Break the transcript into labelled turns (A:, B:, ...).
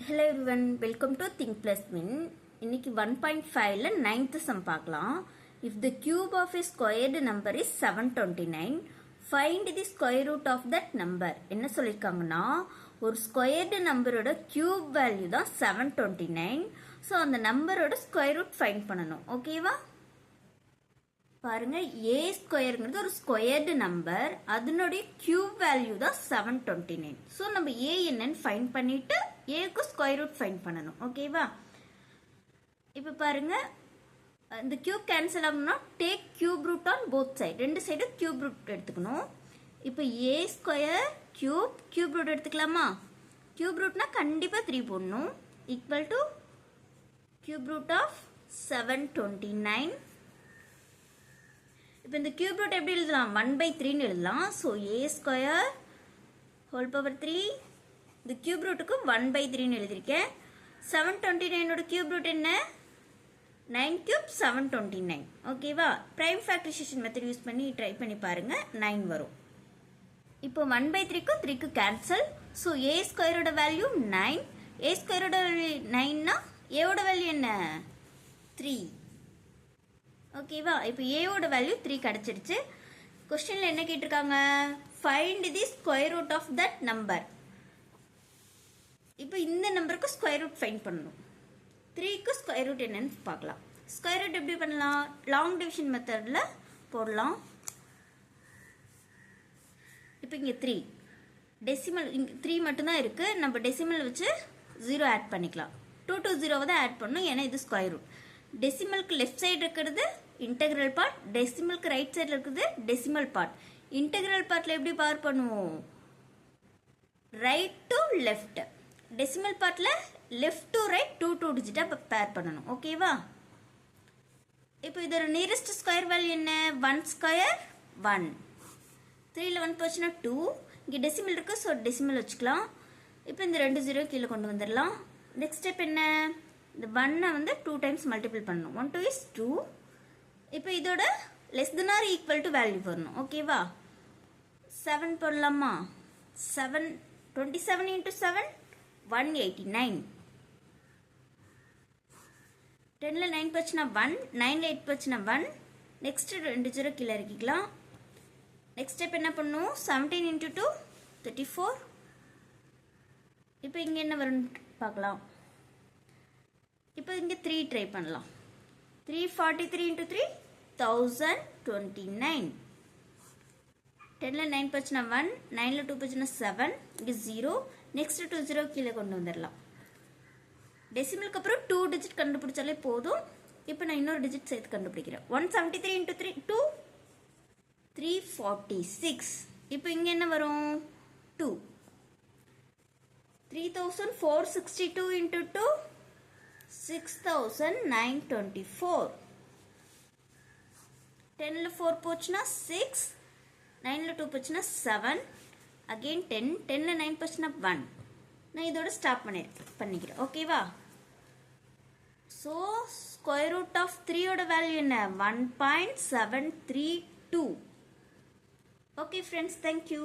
A: Hello everyone, welcome to Think Plus Win. இன்னைக்கு 1.5ல 9th sum பார்க்கலாம். If the cube of a squared number is 729, find the square root of that number. என்ன சொல்லிருக்காங்கன்னா ஒரு squared numberோட cube value தான் 729. So அந்த நம்பரோட square root find பண்ணணும். ஓகேவா? பாருங்க a ஸ்கொயர்ங்கிறது ஒரு ஸ்கொயர்டு நம்பர், அதனுடைய கியூப் வேல்யூ தான் 729. ஸோ நம்ம a என்னன்னு ஃபைண்ட் பண்ணிட்டு ஏக்கு ஸ்கொயர் ரூட் ஃபைண்ட் பண்ணணும். ஓகேவா? இப்போ பாருங்க இந்த கியூப் கேன்சல் ஆகணும்னா take cube root on both side, ரெண்டு சைடு கியூப் ரூட் எடுத்துக்கணும். இப்போ a ஸ்கொயர் கியூப் ரூட் எடுத்துக்கலாமா? கியூப் ரூட்னா கண்டிப்பாக 3 போடணும். Equal to cube root of 729. இப்போ இந்த கியூப் ரூட் எப்படி எழுதலாம்? 1/3 எழுதலாம். So a square whole power 3, இந்த கியூப் ரூட்டுக்கு 1/3 எழுதியிருக்கேன். 729ஓட கியூப் ரூட் என்ன? 9 கியூப் 729. ஓகேவா? பிரைம் ஃபேக்டரைசேஷன் மெத்தட் யூஸ் பண்ணி ட்ரை பண்ணி பாருங்க, 9 வரும். இப்போ 1/3க்கும் 3க்கு கேன்சல். ஸோ a ஸ்கொயரோட வேல்யூ 9. a ஸ்கொயரோட வேல்யூ 9னா a ஓட வேல்யூ என்ன? 3. ஓகேவா? இப்போ ஏவோட வேல்யூ 3 கிடைச்சிருச்சு. கொஸ்டின்ல என்ன கேட்டிருக்காங்க? Find the square root of that number. இப்போ இந்த நம்பருக்கு ஸ்கொயர் ரூட் ஃபைண்ட் பண்ணணும். 3க்கு ஸ்கொயர் ரூட் என்னன்னு பார்க்கலாம். ஸ்கொயர் ரூட் எப்படி பண்ணலாம்? லாங் டிவிஷன் மெத்தடில் போடலாம். இப்போ இங்கே 3 டெசிமல், இங்கே 3 மட்டும்தான் இருக்கு. நம்ம டெசிமல் வச்சு 0 ஆட் பண்ணிக்கலாம். 2 to 0 தான் ஆட் பண்ணணும், ஏன்னா இது ஸ்கொயர் ரூட். டெசிமலுக்கு லெஃப்ட் சைடு இருக்கிறது இன்டெகிரல் பார்ட், டெசிமலுக்கு ரைட் சைடில் இருக்குது டெசிமல் பார்ட். இன்டெகிரல் பார்ட்டில் எப்படி பார் பண்ணுவோம்? Right to left. டெசிமல் பார்ட்டில் லெஃப்ட் டு ரைட் 2 டிஜிட்டாக பேர் பண்ணணும். ஓகேவா? இப்போ இதோட நியரஸ்ட் ஸ்கொயர் வேல்யூ என்ன? 1 ஸ்கொயர் 1. 3ல் 1 போச்சுன்னா 2. இங்கே டெசிமல் இருக்கு, ஸோ டெசிமல் வச்சுக்கலாம். இப்போ இந்த 2 0 கீழே கொண்டு வந்துடலாம். நெக்ஸ்ட் ஸ்டெப் என்ன? இந்த 1 வந்து 2 டைம்ஸ் மல்டிபிள் பண்ணணும். 1 2 is 2. இப்போ இதோட less than or equal to value வரணும். ஓகேவா? 7 போடலாமா? 7 27 into 7 189. 10ல் 9 போச்சுன்னா 1, 9ல் 8 போச்சுன்னா 1. நெக்ஸ்ட் 2 0 கீழே இறக்கிக்கலாம். நெக்ஸ்ட் ஸ்டெப் என்ன பண்ணும்? 17 into 2 34. இப்போ இங்கே என்ன வரும்னு பார்க்கலாம். இப்போ இங்கே 3 ட்ரை பண்ணலாம். 343 into 3 1029. 10ல் 9 போச்சுன்னா 1, 9ல் 2 போச்சுன்னா 7, இங்கே 0. நெக்ஸ்ட் 2 0 கீழே கொண்டு வந்துடலாம். டெசிமலுக்கு அப்புறம் 2 டிஜிட் கண்டுபிடிச்சாலே போதும். இப்போ நான் இன்னொரு டிஜிட் சேர்த்து கண்டுபிடிக்கிறேன். 173 into 3 2 346. இப்போ இங்கே என்ன வரும்? 2. 3462 into 2 6924. 10ல் 4 போச்சுன்னா 6, 9ல் 2 போச்சுன்னா 7, அகெயின் 10, 10ல் 9 போச்சுன்னா 1. நான் இதோட ஸ்டாப் பண்ணிக்கிறேன். ஓகேவா? ஸோ ஸ்கொயர் ரூட் ஆஃப் 3ஓட வேல்யூ என்ன? 1.732. Okay friends, thank you.